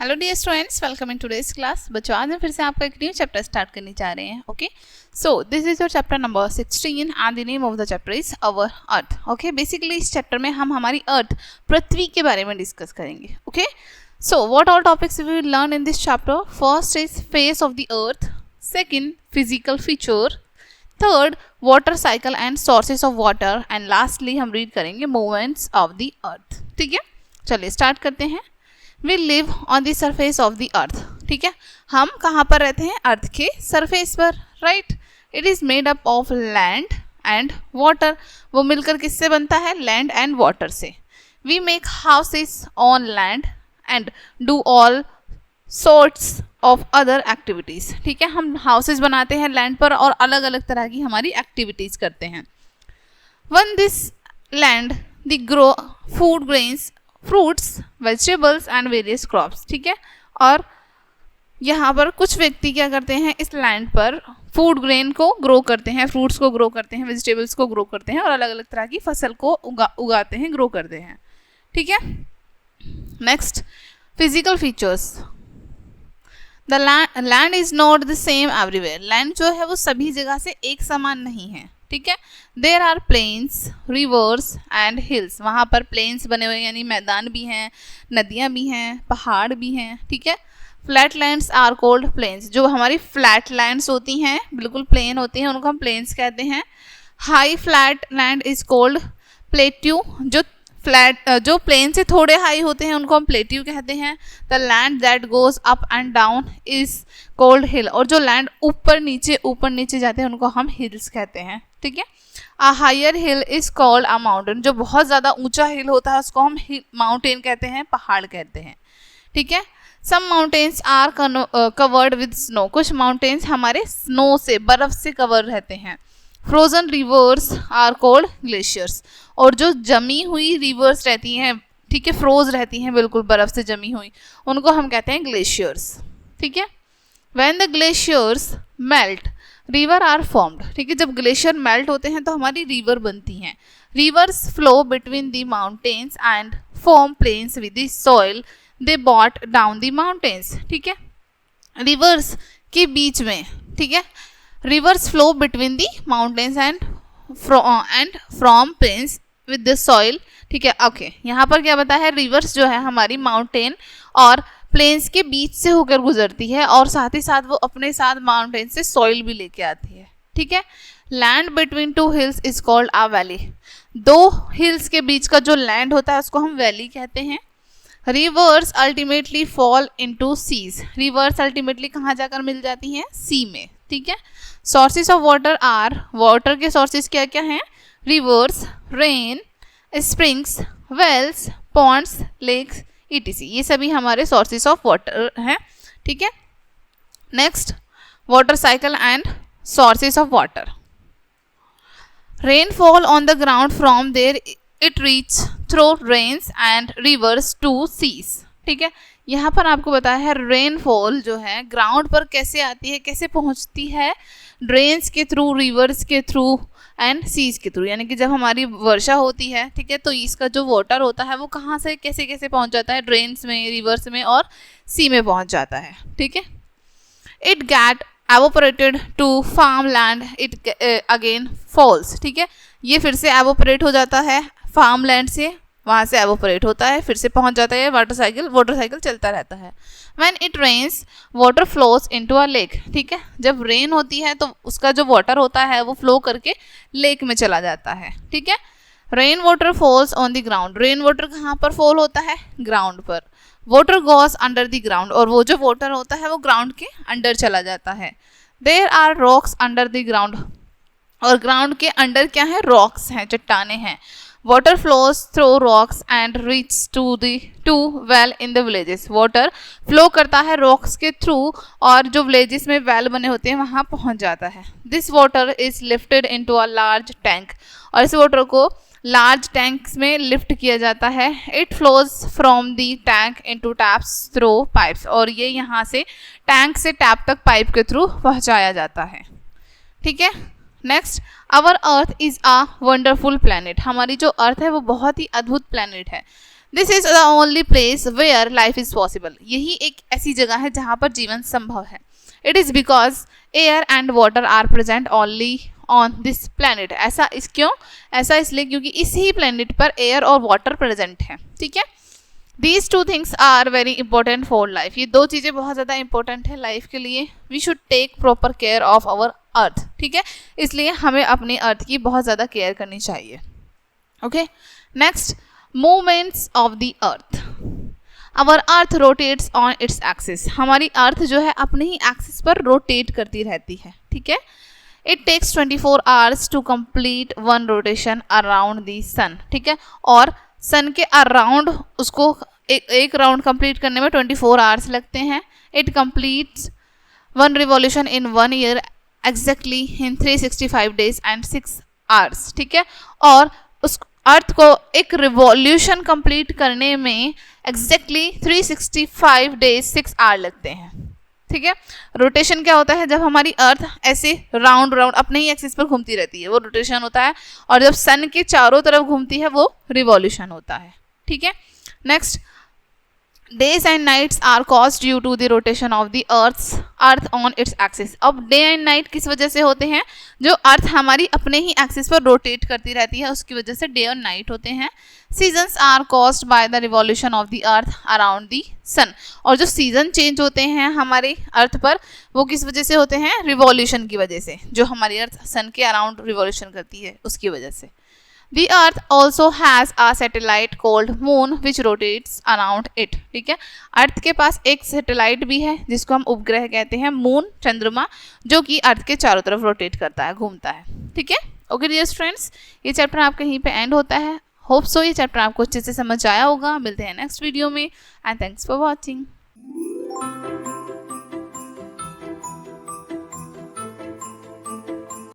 Hello dear students, welcome in today's class. बच्चों, आज हम फिर से आपका एक न्यू चैप्टर स्टार्ट करने जा रहे हैं। Okay, so this is your chapter number 16 and the name of the chapter is our earth. Okay, basically इस चैप्टर में हम हमारी अर्थ पृथ्वी के बारे में डिस्कस करेंगे। Okay, so what all topics we will learn in this chapter? First is face of the earth, second physical feature, third water cycle and sources of water, and lastly हम read करेंगे movements of the earth. ठीक है, चलिए start करते हैं। We live on the surface of the earth। ठीक है, हम कहाँ पर रहते हैं? अर्थ के सरफेस पर, right. It is made up of land and water. वो मिलकर किससे बनता है? लैंड एंड वाटर से। We make houses on land and do all sorts of other activities. ठीक है, हम हाउसेस बनाते हैं लैंड पर और अलग अलग तरह की हमारी एक्टिविटीज़ करते हैं। One this land the grow food grains, fruits, vegetables and various crops. ठीक है, और यहाँ पर कुछ व्यक्ति क्या करते हैं? इस लैंड पर फूड ग्रेन को ग्रो करते हैं, फ्रूट्स को ग्रो करते हैं, वेजिटेबल्स को ग्रो करते हैं और अलग अलग तरह की फसल को उगाते हैं, ग्रो करते हैं। ठीक है, next physical features. The land is not the same everywhere. Land जो है वो सभी जगह से एक समान नहीं है। ठीक है, there are plains, rivers and hills. वहाँ पर प्लेन्स बने हुए यानी मैदान भी हैं, नदियाँ भी हैं, पहाड़ भी हैं। ठीक है, flat lands are called plains. जो हमारी फ्लैट लैंड्स होती हैं, बिल्कुल प्लेन होती हैं, उनको हम प्लेन्स कहते हैं। High flat land is cold plateau. जो प्लेन से थोड़े हाई होते हैं उनको हम प्लेट्यू कहते हैं। The land that goes up and down is cold hill. और जो लैंड ऊपर नीचे जाते हैं उनको हम हिल्स कहते हैं। ठीक है, a higher hill is called a mountain. जो बहुत ज़्यादा ऊंचा हिल होता है उसको हम माउंटेन कहते हैं, पहाड़ कहते हैं। ठीक है, some mountains are covered with snow. कुछ माउंटेन्स हमारे स्नो से, बर्फ से कवर रहते हैं। Frozen rivers are cold glaciers. और जो जमी हुई रिवर्स रहती हैं, ठीक है, फ्रोज रहती हैं, बिल्कुल बर्फ से जमी हुई, उनको हम कहते हैं ग्लेशियर्स। ठीक है, when the glaciers melt river are formed. ठीक है, जब ग्लेशियर मेल्ट होते हैं तो हमारी रिवर बनती हैं। Rivers flow between the mountains and form plains with the soil they brought down the mountains. ठीक है, रिवर्स के बीच में, ठीक है, rivers flow between the mountains and from plains with the soil. ठीक है, ओके, यहाँ पर क्या बताया है? रिवर्स जो है हमारी माउंटेन और प्लेन्स के बीच से होकर गुजरती है और साथ ही साथ वो अपने साथ माउंटेन से सॉइल भी लेके आती है। ठीक है, land between two hills is called a valley. दो हिल्स के बीच का जो लैंड होता है उसको हम वैली कहते हैं। Rivers ultimately fall into seas. Rivers ultimately कहाँ जाकर मिल जाती हैं? सी में। ठीक है, sources of water are, water के सोर्सेज क्या क्या हैं? Rivers, rain, springs, wells, ponds, lakes, etc। ये सभी हमारे सोर्सेज ऑफ वाटर हैं। ठीक है, next water cycle and sources of water. Rainfall on the ground from there it reach through rains and rivers to seas. ठीक है, यहाँ पर आपको बताया है रेनफॉल जो है ग्राउंड पर कैसे आती है, कैसे पहुँचती है? ड्रेन्स के थ्रू, रिवर्स के थ्रू एंड सीज के थ्रू। यानी कि जब हमारी वर्षा होती है, ठीक है, तो इसका जो वाटर होता है वो कहाँ से कैसे कैसे पहुँच जाता है? ड्रेन्स में, रिवर्स में और सी में पहुँच जाता है। ठीक है, it get evaporated to form land, it again falls. ठीक है, ये फिर से एवोपरेट हो जाता है फार्म लैंड से, वहाँ से एवोपरेट होता है, फिर से पहुँच जाता है। वाटर साइकिल चलता रहता है। When it rains, water flows into a lake। ठीक है, जब रेन होती है तो उसका जो वाटर होता है वो फ्लो करके लेक में चला जाता है। ठीक है, rain water falls on the ground. Rain water कहाँ पर फॉल होता है? ग्राउंड पर। Water goes under the ground. और वो जो वाटर होता है वो ग्राउंड के अंडर चला जाता है। There are rocks under the ground. और ग्राउंड के अंडर क्या है? रॉक्स हैं, चट्टाने हैं। Water flows through rocks and reach to well in the villages. Water flow करता है रॉक्स के थ्रू और जो विलेजेस में वेल बने होते हैं वहाँ पहुँच जाता है। This water is lifted into a large tank. और इस वाटर को लार्ज टैंक्स में लिफ्ट किया जाता है। It flows from the tank into taps through pipes. और ये यहाँ से टैंक से टैप तक पाइप के थ्रू पहुँचाया जाता है। ठीक है, next, our earth is a wonderful planet. हमारी जो अर्थ है वो बहुत ही अद्भुत प्लैनेट है। This is the only place where life is possible, यही एक ऐसी जगह है जहाँ पर जीवन संभव है। It is because air and water are present only on this planet, ऐसा इसलिए क्योंकि इसी प्लैनेट पर एयर और वाटर प्रेजेंट है, ठीक है। These two things are very important for life, ये दो चीज़ें बहुत ज़्यादा इंपॉर्टेंट है लाइफ के लिए। We should take proper care of our earth, ठीक है, इसलिए हमें अपनी अर्थ की बहुत ज़्यादा केयर करनी चाहिए। Okay, next, movements of the earth. Our earth rotates on its axis, हमारी अर्थ जो है अपने ही एक्सिस पर रोटेट करती रहती है, ठीक है। It takes 24 hours to complete one rotation around the sun, ठीक है, और सन के अराउंड उसको एक राउंड कंप्लीट करने में 24 आवर्स लगते हैं। It completes one revolution in 1 year exactly in 365 days and 6 hours, ठीक है, और उस अर्थ को एक रिवॉल्यूशन कंप्लीट करने में एग्जैक्टली 365 डेज 6 आवर लगते हैं, ठीक है। रोटेशन क्या होता है, जब हमारी अर्थ ऐसे राउंड अपने ही एक्सिस पर घूमती रहती है वो रोटेशन होता है, और जब सन के चारों तरफ घूमती है वो रिवॉल्यूशन होता है, ठीक है। Next, days and nights are caused due to the rotation of the earth on its axis. अब डे एंड नाइट किस वजह से होते हैं, जो अर्थ हमारी अपने ही एक्सिस पर रोटेट करती रहती है उसकी वजह से डे और नाइट होते हैं। Seasons are caused by the revolution of the earth around the sun, और जो सीजन चेंज होते हैं हमारे अर्थ पर वो किस वजह से होते हैं, रिवॉल्यूशन की वजह से, जो हमारी अर्थ सन के अराउंड रिवॉल्यूशन करती है उसकी वजह से। The earth also has a satellite called moon which rotates around it, ठीक है। अर्थ के पास एक सैटेलाइट भी है जिसको हम उपग्रह कहते हैं, मून, चंद्रमा, जो कि अर्थ के चारों तरफ रोटेट करता है, घूमता है, ठीक है। ओके डियर स्टूडेंट्स, ये चैप्टर आपका यहीं पे एंड होता है। होप सो ये चैप्टर आपको अच्छे से समझ आया होगा। मिलते हैं नेक्स्ट वीडियो में एंड थैंक्स फॉर वॉचिंग।